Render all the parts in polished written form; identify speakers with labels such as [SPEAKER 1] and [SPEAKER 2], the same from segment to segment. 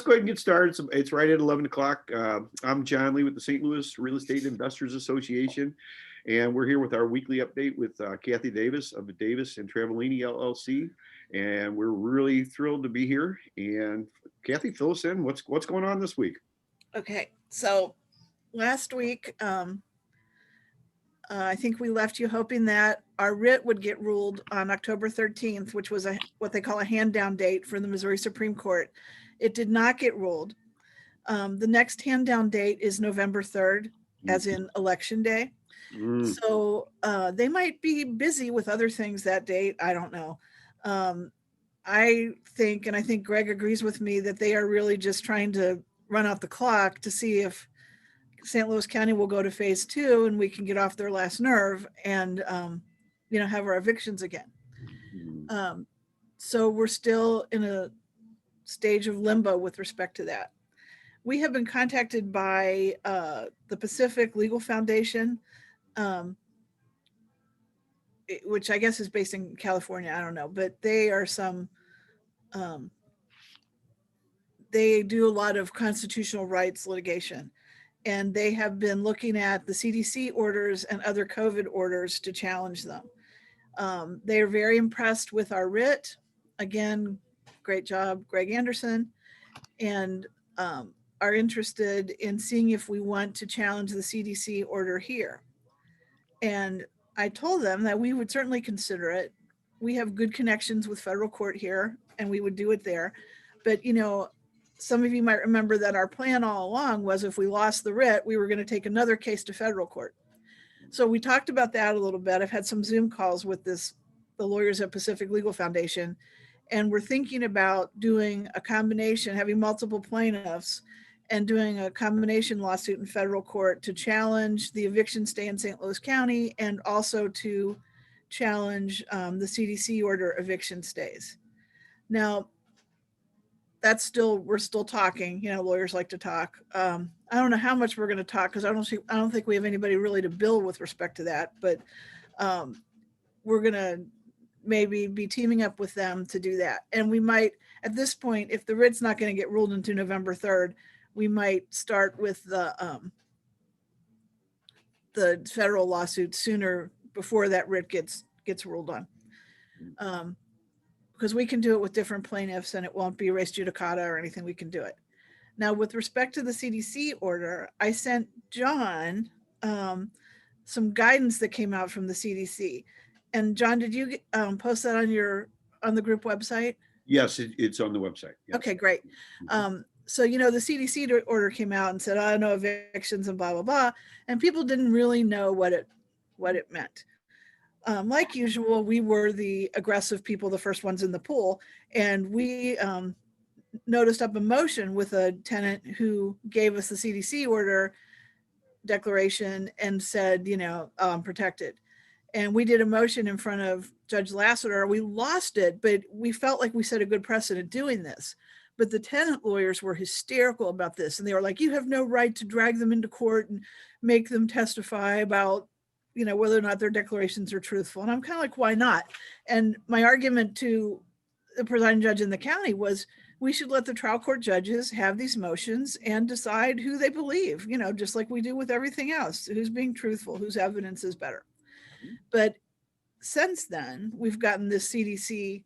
[SPEAKER 1] go ahead and get started. It's right at 11 o'clock. I'm John Lee with the St. Louis Real Estate Investors Association, and we're here with our weekly update with Kathie Davis of the Davis and Travaglini LLC, and we're really thrilled to be here. And Kathie, fill us in. What's going on this week?
[SPEAKER 2] Okay, so last week, I think we left you hoping that our writ would get ruled on October 13th, which was what they call a hand down date for the Missouri Supreme Court. It did not get ruled. The next hand down date is November 3rd, as in Election Day. So they might be busy with other things that date. I don't know. I think, and I think Greg agrees with me, that they are really just trying to run out the clock to see if St. Louis County will go to phase 2 and we can get off their last nerve and, have our evictions again. So we're still in a stage of limbo with respect to that. We have been contacted by the Pacific Legal Foundation, which I guess is based in California. I don't know, but they are they do a lot of constitutional rights litigation. And they have been looking at the CDC orders and other COVID orders to challenge them. They are very impressed with our writ. Again, great job, Greg Anderson, and are interested in seeing if we want to challenge the CDC order here. And I told them that we would certainly consider it. We have good connections with federal court here, and we would do it there. But, some of you might remember that our plan all along was if we lost the writ, we were going to take another case to federal court. So we talked about that a little bit. I've had some Zoom calls with the lawyers at Pacific Legal Foundation, and we're thinking about doing a combination, having multiple plaintiffs and doing a combination lawsuit in federal court to challenge the eviction stay in St. Louis County and also to challenge the CDC order eviction stays. Now, we're still talking, lawyers like to talk. I don't know how much we're going to talk because I don't think we have anybody really to bill with respect to that, but we're going to maybe be teaming up with them to do that. And we might, at this point, if the writ's not going to get ruled into November 3rd, we might start with the federal lawsuit sooner before that writ gets ruled on. Because we can do it with different plaintiffs and it won't be res judicata or anything. We can do it. Now, with respect to the CDC order, I sent John some guidance that came out from the CDC. And John, did you post that on the group website?
[SPEAKER 1] Yes, it's on the website. Yes.
[SPEAKER 2] Okay, great. So, the CDC order came out and said, no evictions and blah, blah, blah. And people didn't really know what it meant. Like usual, we were the aggressive people, the first ones in the pool, and we noticed up a motion with a tenant who gave us the CDC order declaration and said, protected. And we did a motion in front of Judge Lassiter. We lost it, but we felt like we set a good precedent doing this. But the tenant lawyers were hysterical about this, and they were like, you have no right to drag them into court and make them testify about whether or not their declarations are truthful. And I'm kind of like, why not? And my argument to the presiding judge in the county was we should let the trial court judges have these motions and decide who they believe, just like we do with everything else, who's being truthful, whose evidence is better. But since then, we've gotten this CDC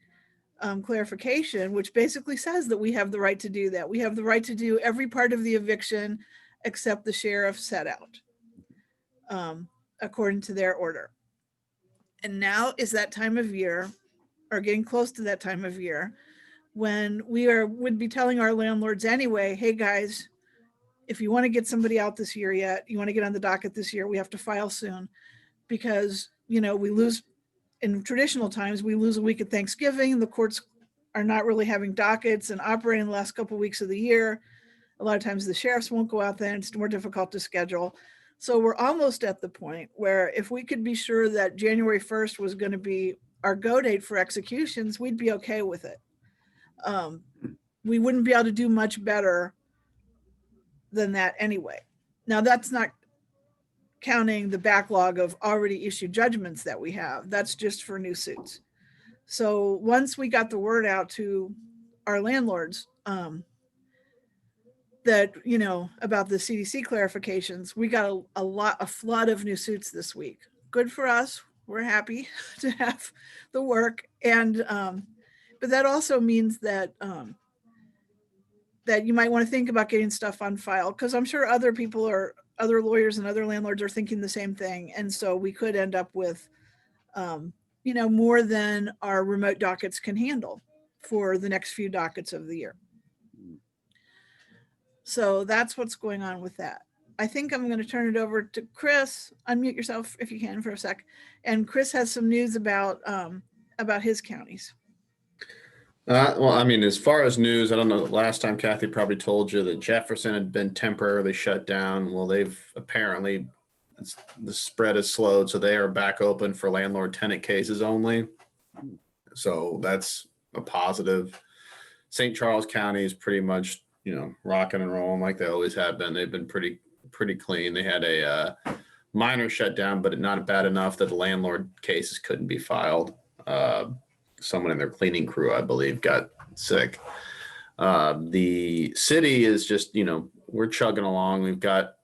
[SPEAKER 2] clarification, which basically says that we have the right to do that. We have the right to do every part of the eviction except the sheriff set out. According to their order. And now is that time of year, or getting close to that time of year, when we would be telling our landlords anyway, hey guys, if you want to get somebody out this year yet, you want to get on the docket this year, we have to file soon because, we lose, in traditional times, we lose a week at Thanksgiving. The courts are not really having dockets and operating the last couple of weeks of the year. A lot of times the sheriffs won't go out then. It's more difficult to schedule. So we're almost at the point where if we could be sure that January 1st was going to be our go date for executions, we'd be okay with it. We wouldn't be able to do much better than that anyway. Now, that's not counting the backlog of already issued judgments that we have. That's just for new suits. So once we got the word out to our landlords, that, about the CDC clarifications, we got a flood of new suits this week. Good for us. We're happy to have the work. And, but that also means that, that you might want to think about getting stuff on file, because I'm sure other lawyers and other landlords are thinking the same thing. And so we could end up with, more than our remote dockets can handle for the next few dockets of the year. So that's what's going on with that. I think I'm going to turn it over to Chris. Unmute yourself if you can for a sec. And Chris has some news about his counties.
[SPEAKER 3] Well, I mean, as far as news, I don't know. Last time Kathie probably told you that Jefferson had been temporarily shut down. Well, they've apparently, the spread has slowed, so they are back open for landlord tenant cases only. So that's a positive. St. Charles County is pretty much, rocking and rolling like they always have been. They've been pretty clean. They had a minor shutdown, but not bad enough that the landlord cases couldn't be filed. Someone in their cleaning crew, I believe, got sick. The city is just, we're chugging along. We've got,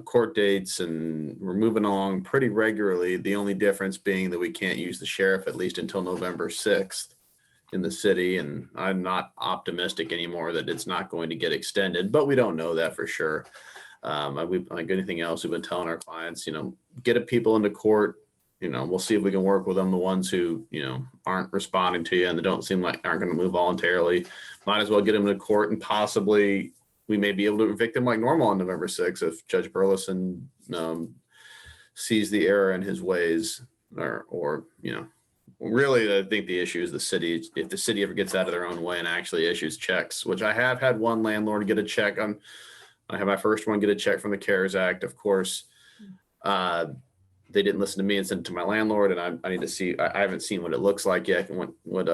[SPEAKER 3] court dates, and we're moving along pretty regularly. The only difference being that we can't use the sheriff at least until November 6th in the city. And I'm not optimistic anymore that it's not going to get extended, but we don't know that for sure. Like anything else, we've been telling our clients, get people into court. We'll see if we can work with them. The ones who, aren't responding to you and they don't seem like aren't going to move voluntarily, might as well get them into court, and possibly we may be able to evict them like normal on November 6th if Judge Burleson sees the error in his ways, or really, I think the issue is the city. If the city ever gets out of their own way and actually issues checks, which I have had one landlord get a check on. I had my first one get a check from the CARES Act. Of course, they didn't listen to me and sent it to my landlord, and I need to see. I haven't seen what it looks like yet, and what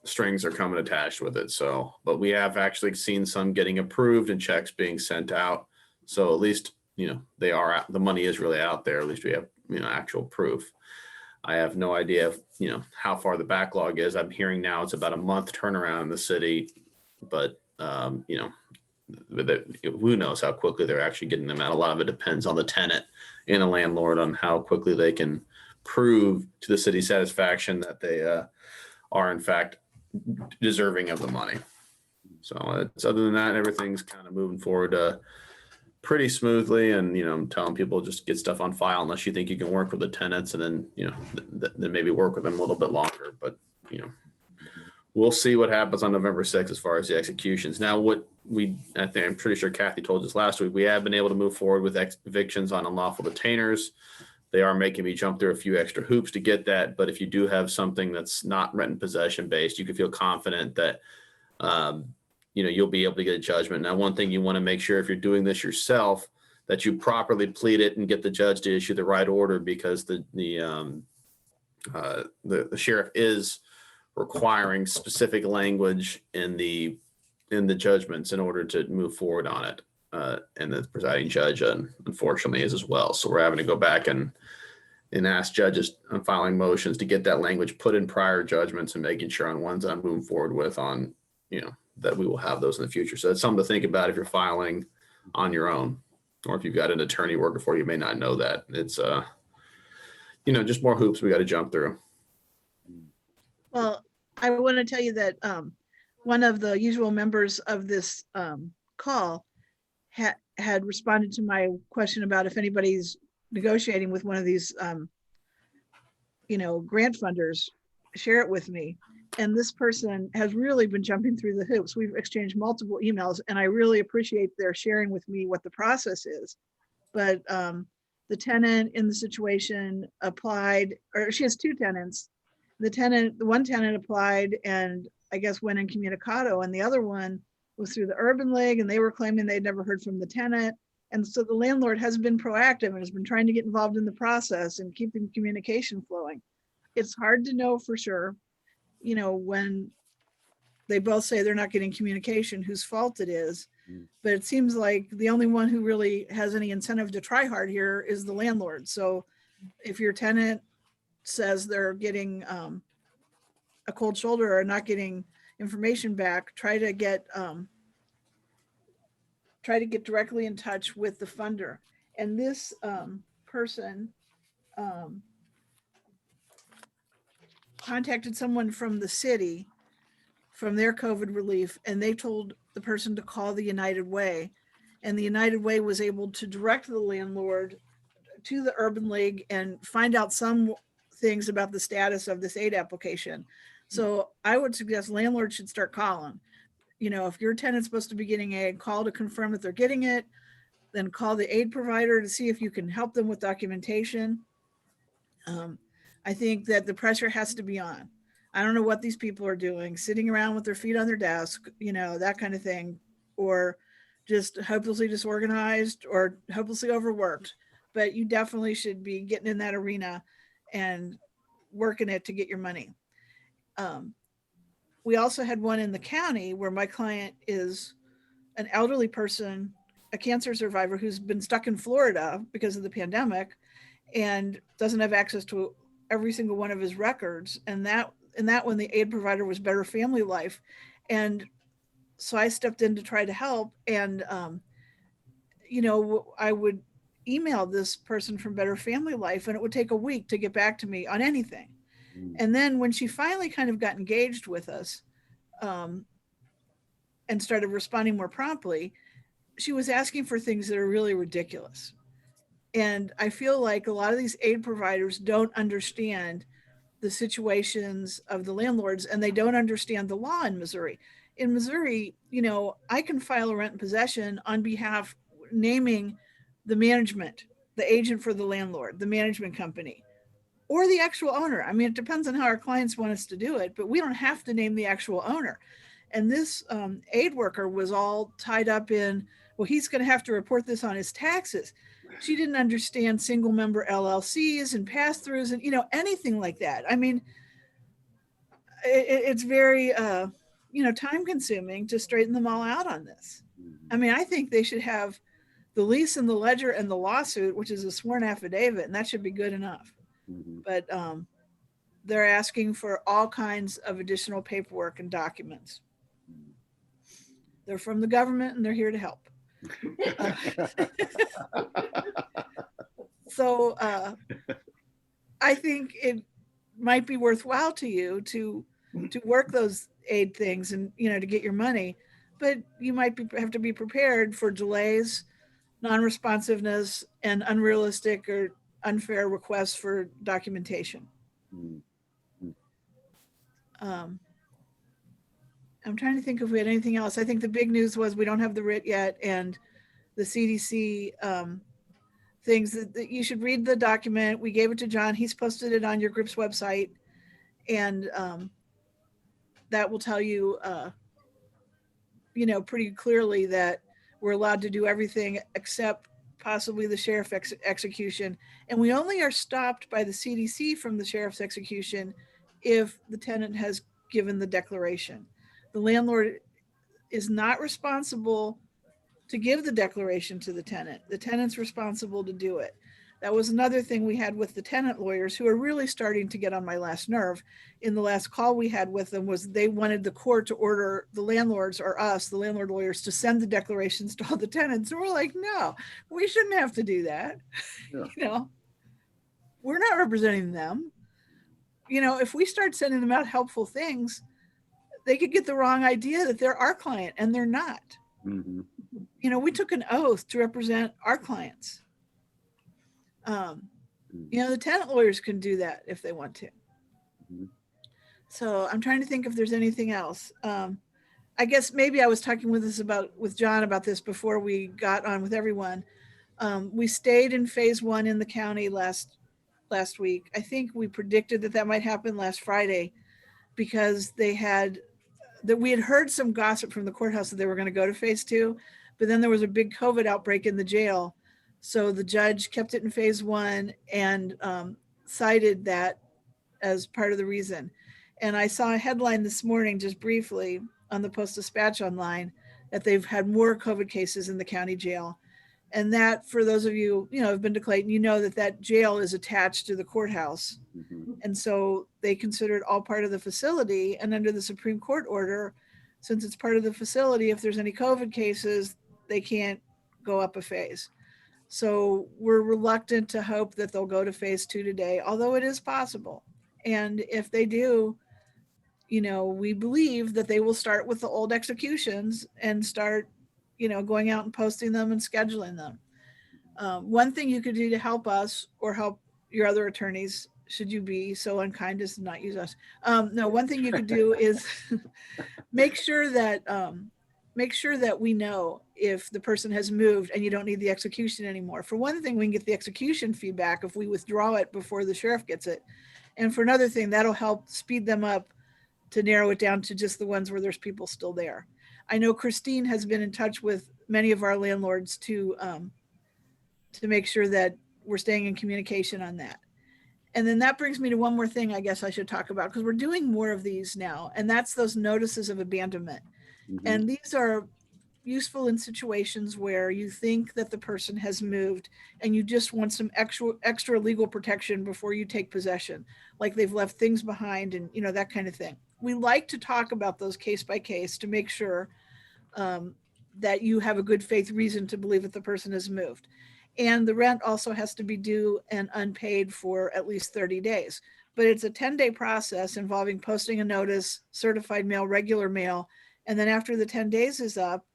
[SPEAKER 3] strings are coming attached with it. So, but we have actually seen some getting approved and checks being sent out. So at least they are out. The money is really out there. At least we have actual proof. I have no idea if, how far the backlog is. I'm hearing now it's about a month turnaround in the city, but who knows how quickly they're actually getting them out. A lot of it depends on the tenant and the landlord on how quickly they can prove to the city's satisfaction that they are in fact deserving of the money. So other than that, everything's kind of moving forward pretty smoothly, and I'm telling people just get stuff on file unless you think you can work with the tenants, and then then maybe work with them a little bit longer. But we'll see what happens on November 6th as far as the executions. Now, I'm pretty sure Kathie told us last week, we have been able to move forward with evictions on unlawful detainers. They are making me jump through a few extra hoops to get that. But if you do have something that's not rent and possession based, you can feel confident that you'll be able to get a judgment. Now, one thing you want to make sure if you're doing this yourself, that you properly plead it and get the judge to issue the right order, because the sheriff is requiring specific language in the judgments in order to move forward on it. And the presiding judge, unfortunately, is as well. So we're having to go back and ask judges on filing motions to get that language put in prior judgments, and making sure on ones that I'm moving forward with on, that we will have those in the future. So that's something to think about if you're filing on your own, or if you've got an attorney working for you, may not know that. It's, just more hoops we got to jump through.
[SPEAKER 2] Well, I want to tell you that one of the usual members of this call had responded to my question about if anybody's negotiating with one of these, grant funders, share it with me. And this person has really been jumping through the hoops. We've exchanged multiple emails, and I really appreciate their sharing with me what the process is. But the tenant in the situation applied, or she has two tenants. The one tenant applied and I guess went incommunicado, and the other one was through the Urban League, and they were claiming they'd never heard from the tenant. And so the landlord has been proactive and has been trying to get involved in the process and keeping communication flowing. It's hard to know for sure, when they both say they're not getting communication, whose fault it is. But it seems like the only one who really has any incentive to try hard here is the landlord. So if your tenant says they're getting a cold shoulder or not getting information back, try to get try to get directly in touch with the funder. And this person contacted someone from the city, from their COVID relief, and they told the person to call the United Way. And the United Way was able to direct the landlord to the Urban League and find out some things about the status of this aid application. So I would suggest landlords should start calling. You know, if your tenant's supposed to be getting aid, call to confirm that they're getting it, then call the aid provider to see if you can help them with documentation. I think that the pressure has to be on. I don't know what these people are doing, sitting around with their feet on their desk, you know, that kind of thing, or just hopelessly disorganized or hopelessly overworked. But you definitely should be getting in that arena and working it to get your money. We also had one in the county where my client is an elderly person, a cancer survivor who's been stuck in Florida because of the pandemic and doesn't have access to every single one of his records. And that one, the aid provider was Better Family Life. And so I stepped in to try to help. And, you know, I would email this person from Better Family Life and it would take a week to get back to me on anything. And then when she finally kind of got engaged with us and started responding more promptly, she was asking for things that are really ridiculous. And I feel like a lot of these aid providers don't understand the situations of the landlords and they don't understand the law in Missouri. In Missouri, you know, I can file a rent in possession on behalf, naming the management, the agent for the landlord, the management company, or the actual owner. I mean, it depends on how our clients want us to do it, but we don't have to name the actual owner. And this aid worker was all tied up in, well, he's going to have to report this on his taxes. She didn't understand single member LLCs and pass-throughs and, you know, anything like that. I mean, it's very, you know, time consuming to straighten them all out on this. I mean, I think they should have the lease and the ledger and the lawsuit, which is a sworn affidavit, and that should be good enough. But they're asking for all kinds of additional paperwork and documents. They're from the government and they're here to help. So I think it might be worthwhile to you to work those aid things and, you know, to get your money, but you might have to be prepared for delays, non-responsiveness, and unrealistic or unfair requests for documentation. I'm trying to think if we had anything else. I think the big news was we don't have the writ yet, and the CDC things that you should read the document. We gave it to John. He's posted it on your group's website, and that will tell you, you know, pretty clearly that we're allowed to do everything except possibly the sheriff execution. And we only are stopped by the CDC from the sheriff's execution if the tenant has given the declaration. The landlord is not responsible to give the declaration to the tenant. The tenant's responsible to do it. That was another thing we had with the tenant lawyers, who are really starting to get on my last nerve. In the last call we had with them was they wanted the court to order the landlords, or us, the landlord lawyers, to send the declarations to all the tenants. And we're like, no, we shouldn't have to do that. Yeah. You know, we're not representing them. You know, if we start sending them out helpful things, they could get the wrong idea that they're our client, and they're not. You know, we took an oath to represent our clients. You know, the tenant lawyers can do that if they want to. So I'm trying to think if there's anything else. I guess maybe I was talking with John about this before we got on with everyone. We stayed in phase 1 in the county last week. I think we predicted that might happen last Friday, because we had heard some gossip from the courthouse that they were going to go to phase 2, but then there was a big COVID outbreak in the jail. So the judge kept it in phase 1 and cited that as part of the reason. And I saw a headline this morning, just briefly, on the Post-Dispatch online, that they've had more COVID cases in the county jail. And that, for those of you, you know, have been to Clayton, you know that jail is attached to the courthouse. And so they consider it all part of the facility. And under the Supreme Court order, since it's part of the facility, if there's any COVID cases, they can't go up a phase. So we're reluctant to hope that they'll go to phase 2 today, although it is possible. And if they do, we believe that they will start with the old executions and start, going out and posting them and scheduling them. One thing you could do to help us or help your other attorneys, should you be so unkind as to not use us. No, one thing you could do is make sure that we know if the person has moved and you don't need the execution anymore. For one thing, we can get the execution feedback if we withdraw it before the sheriff gets it. And for another thing, that'll help speed them up to narrow it down to just the ones where there's people still there. I know Christine has been in touch with many of our landlords to make sure that we're staying in communication on that. And then that brings me to one more thing I guess I should talk about, because we're doing more of these now, and that's those notices of abandonment.
[SPEAKER 1] Mhm.
[SPEAKER 2] And these are useful in situations where you think that the person has moved and you just want some extra legal protection before you take possession, like they've left things behind and that kind of thing. We like to talk about those case by case to make sure that you have a good faith reason to believe that the person has moved. And the rent also has to be due and unpaid for at least 30 days. But it's a 10-day process involving posting a notice, certified mail, regular mail, and then after the 10 days is up,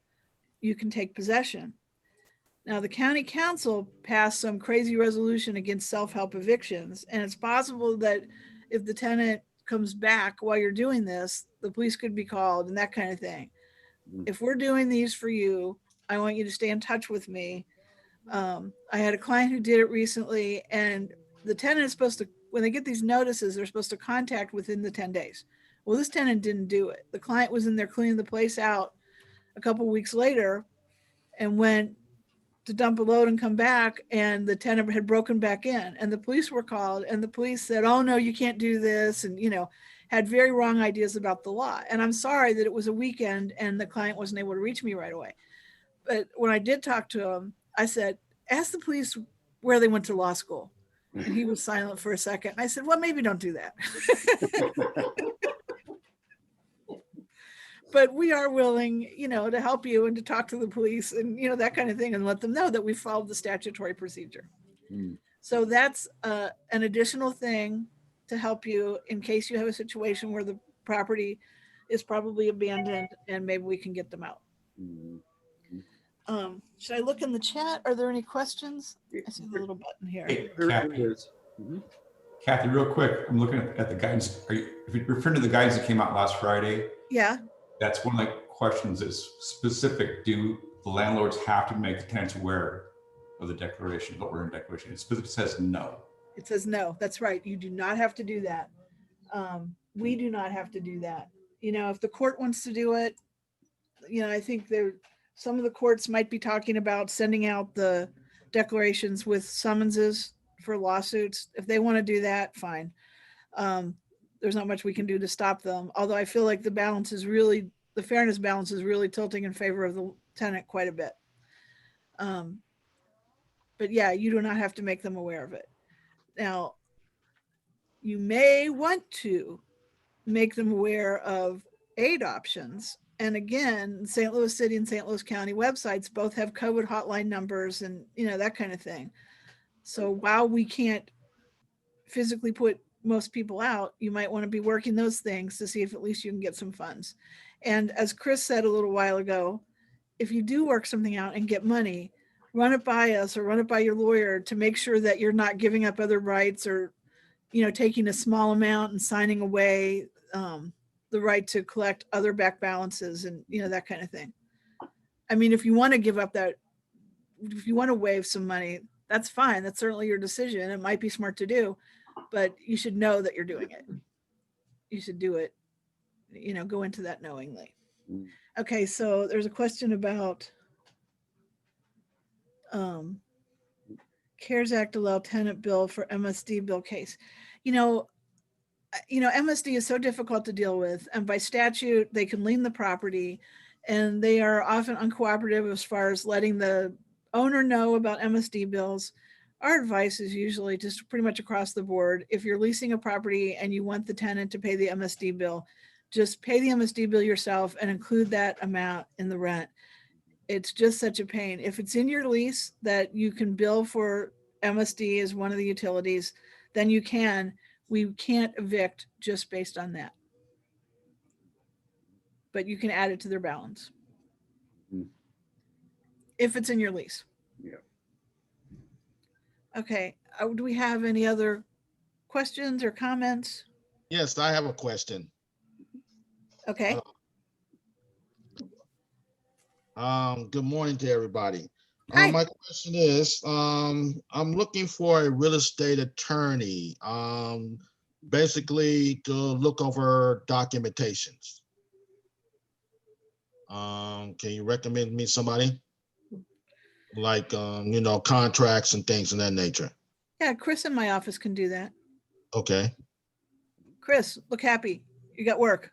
[SPEAKER 2] you can take possession. Now, the county council passed some crazy resolution against self-help evictions, and it's possible that if the tenant comes back while you're doing this, the police could be called and that kind of thing. If we're doing these for you, I want you to stay in touch with me. I had a client who did it recently, and the tenant is supposed to, when they get these notices, they're supposed to contact within the 10 days. Well, this tenant didn't do it. The client was in there cleaning the place out a couple of weeks later and went to dump a load and come back, and the tenant had broken back in, and the police were called, and the police said, oh no, you can't do this, and had very wrong ideas about the law. And I'm sorry that it was a weekend and the client wasn't able to reach me right away. But when I did talk to him, I said, ask the police where they went to law school. And he was silent for a second. I said, well, maybe don't do that. But we are willing, to help you and to talk to the police and, that kind of thing, and let them know that we followed the statutory procedure. So that's an additional thing to help you in case you have a situation where the property is probably abandoned and maybe we can get them out. Should I look in the chat? Are there any questions? I see the little button here.
[SPEAKER 4] Hey,
[SPEAKER 1] There
[SPEAKER 4] Kathie,
[SPEAKER 1] is.
[SPEAKER 4] Kathie, real quick, I'm looking at the guidance. If you're referring to the guidance that came out last Friday,
[SPEAKER 2] Yeah.
[SPEAKER 4] that's one of the questions that's specific. Do the landlords have to make the tenants aware of the declaration, the order declaration? It specifically says no.
[SPEAKER 2] It says no. That's right. You do not have to do that. We do not have to do that. If the court wants to do it, I think some of the courts might be talking about sending out the declarations with summonses for lawsuits. If they want to do that, fine. There's not much we can do to stop them. Although I feel like the fairness balance is really tilting in favor of the tenant quite a bit. But yeah, you do not have to make them aware of it. Now, you may want to make them aware of aid options. And again, St. Louis City and St. Louis County websites both have COVID hotline numbers and, that kind of thing. So while we can't physically put most people out, you might want to be working those things to see if at least you can get some funds. And as Chris said a little while ago, if you do work something out and get money, run it by us or run it by your lawyer to make sure that you're not giving up other rights or, taking a small amount and signing away the right to collect other back balances and, that kind of thing. I mean, if you want to give up if you want to waive some money, that's fine. That's certainly your decision. It might be smart to do, but you should know that you're doing it. You should do it, go into that knowingly. Okay. So there's a question about CARES Act allow tenant bill for MSD bill case. MSD is so difficult to deal with, and by statute, they can lien the property, and they are often uncooperative as far as letting the owner know about MSD bills. Our advice is usually just pretty much across the board. If you're leasing a property and you want the tenant to pay the MSD bill, just pay the MSD bill yourself and include that amount in the rent. It's just such a pain. If it's in your lease that you can bill for MSD as one of the utilities, then you can. We can't evict just based on that. But you can add it to their balance.
[SPEAKER 1] Mhm.
[SPEAKER 2] If it's in your lease.
[SPEAKER 1] Yeah.
[SPEAKER 2] Okay. Do we have any other questions or comments?
[SPEAKER 5] Yes, I have a question.
[SPEAKER 2] Okay.
[SPEAKER 5] Good morning to everybody.
[SPEAKER 2] Hi.
[SPEAKER 5] My question is, I'm looking for a real estate attorney, basically to look over documentations. Can you recommend me somebody? Like, contracts and things of that nature.
[SPEAKER 2] Yeah, Chris in my office can do that.
[SPEAKER 5] Okay.
[SPEAKER 2] Chris, look happy. You got work.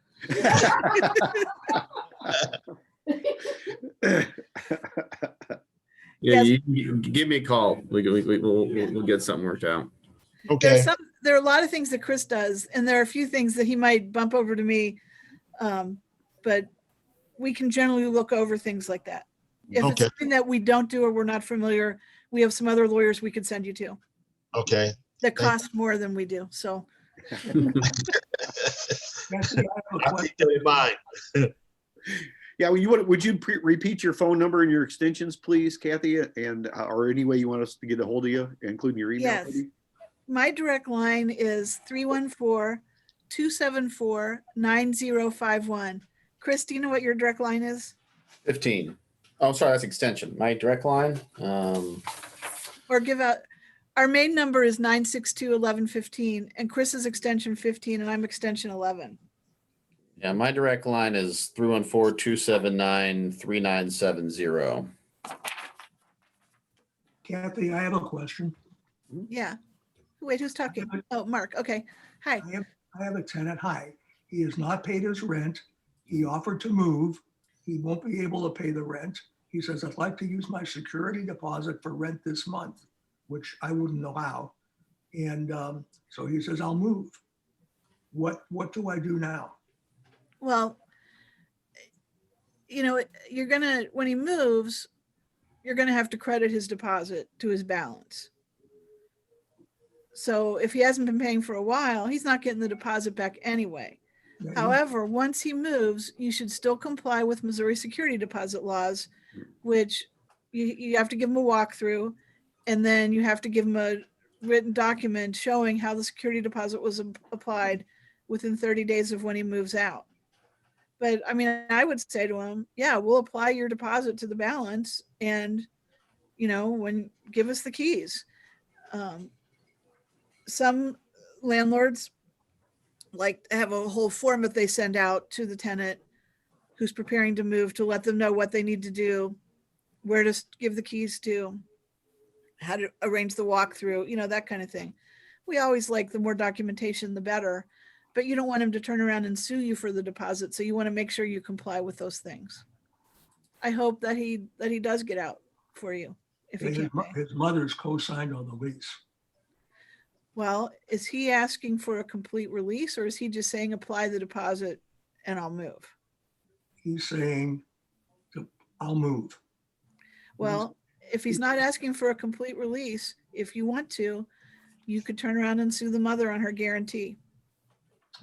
[SPEAKER 3] Yeah,
[SPEAKER 2] Yes.
[SPEAKER 3] you give me a call. We'll get something worked out.
[SPEAKER 5] Okay.
[SPEAKER 2] There are a lot of things that Chris does, and there are a few things that he might bump over to me. But we can generally look over things like that. If it's
[SPEAKER 5] Okay.
[SPEAKER 2] something that we don't do or we're not familiar, we have some other lawyers we could send you to
[SPEAKER 5] Okay.
[SPEAKER 2] that cost more than we do. So
[SPEAKER 6] Kathie, I have a
[SPEAKER 5] I'll keep that in mind.
[SPEAKER 1] Yeah, well, would you repeat your phone number and your extensions, please, Kathie, and or any way you want us to get a hold of you, including your email?
[SPEAKER 2] Yes.
[SPEAKER 1] maybe?
[SPEAKER 2] my direct line is 314-274-9051. Chris, do you know what your direct line is?
[SPEAKER 3] 15. Oh, sorry, that's extension. My direct line.
[SPEAKER 2] Or give out, our main number is 962-1115, and Chris's extension 15, and I'm extension 11.
[SPEAKER 3] Yeah, my direct line is 314-279-3970.
[SPEAKER 6] Kathie, I have a question.
[SPEAKER 2] Yeah. Wait, who's talking? Oh, Mark. Okay. Hi.
[SPEAKER 6] I have a tenant. Hi. He has not paid his rent. He offered to move. He won't be able to pay the rent. He says, I'd like to use my security deposit for rent this month, which I wouldn't know how. And so he says, I'll move. What do I do now?
[SPEAKER 2] Well, you're going to, when he moves, you're going to have to credit his deposit to his balance. So if he hasn't been paying for a while, he's not getting the deposit back anyway. However, once he moves, you should still comply with Missouri security deposit laws, which you have to give him a walkthrough, and then you have to give him a written document showing how the security deposit was applied within 30 days of when he moves out. But I mean, I would say to him, yeah, we'll apply your deposit to the balance, and give us the keys. Some landlords like have a whole form that they send out to the tenant who's preparing to move to let them know what they need to do, where to give the keys to, how to arrange the walkthrough, that kind of thing. We always like the more documentation, the better, but you don't want him to turn around and sue you for the deposit. So you want to make sure you comply with those things. I hope that he does get out for you if he can't pay.
[SPEAKER 6] His mother's co-signed on the lease.
[SPEAKER 2] Well, is he asking for a complete release, or is he just saying apply the deposit and I'll move?
[SPEAKER 6] He's saying, I'll move.
[SPEAKER 2] Well, if he's not asking for a complete release, if you want to, you could turn around and sue the mother on her guarantee.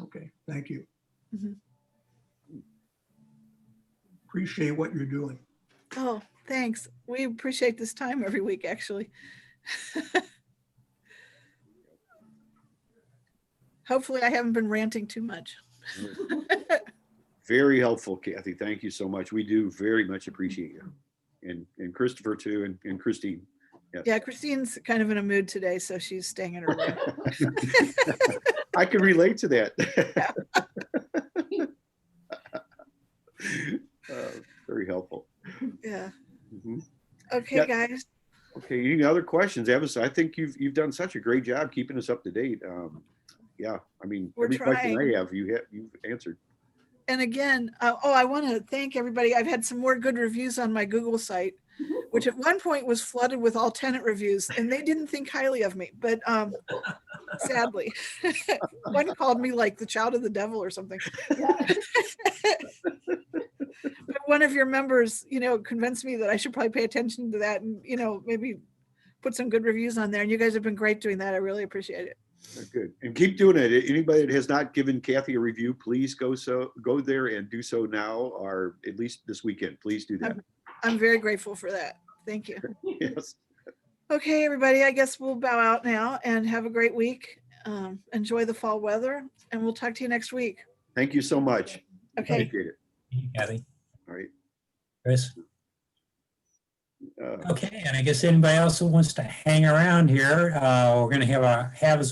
[SPEAKER 6] Okay, thank you.
[SPEAKER 2] Mhm.
[SPEAKER 6] Appreciate what you're doing.
[SPEAKER 2] Oh, thanks. We appreciate this time every week, actually. Hopefully I haven't been ranting too much.
[SPEAKER 1] Very helpful, Kathie. Thank you so much. We do very much appreciate you. And Christopher too, and Christine. Yes.
[SPEAKER 2] Yeah, Christine's kind of in a mood today, so she's staying in her room.
[SPEAKER 1] I can relate to that. Very helpful.
[SPEAKER 2] Yeah.
[SPEAKER 1] Mhm.
[SPEAKER 2] Okay,
[SPEAKER 1] Yeah.
[SPEAKER 2] guys.
[SPEAKER 1] Okay, any other questions, Evis? I think you've done such a great job keeping us up to date. Yeah, I mean,
[SPEAKER 2] We're
[SPEAKER 1] every question
[SPEAKER 2] trying.
[SPEAKER 1] I have, you've answered.
[SPEAKER 2] And again, I want to thank everybody. I've had some more good reviews on my Google site, which at one point was flooded with all tenant reviews, and they didn't think highly of me. But sadly, one called me like the child of the devil or something. But one of your members, convinced me that I should probably pay attention to that and, maybe put some good reviews on there. And you guys have been great doing that. I really appreciate it.
[SPEAKER 1] Good. And keep doing it. Anybody that has not given Kathie a review, please go there and do so now, or at least this weekend. Please do that.
[SPEAKER 2] I'm very grateful for that. Thank you.
[SPEAKER 1] Yes.
[SPEAKER 2] Okay, everybody, I guess we'll bow out now and have a great week. Enjoy the fall weather, and we'll talk to you next week.
[SPEAKER 1] Thank you so much.
[SPEAKER 2] Okay.
[SPEAKER 1] Appreciate it.
[SPEAKER 7] Kathie.
[SPEAKER 1] All right.
[SPEAKER 7] Chris.
[SPEAKER 1] Uh,
[SPEAKER 7] Okay, and I guess anybody else who wants to hang around here, we're going to have as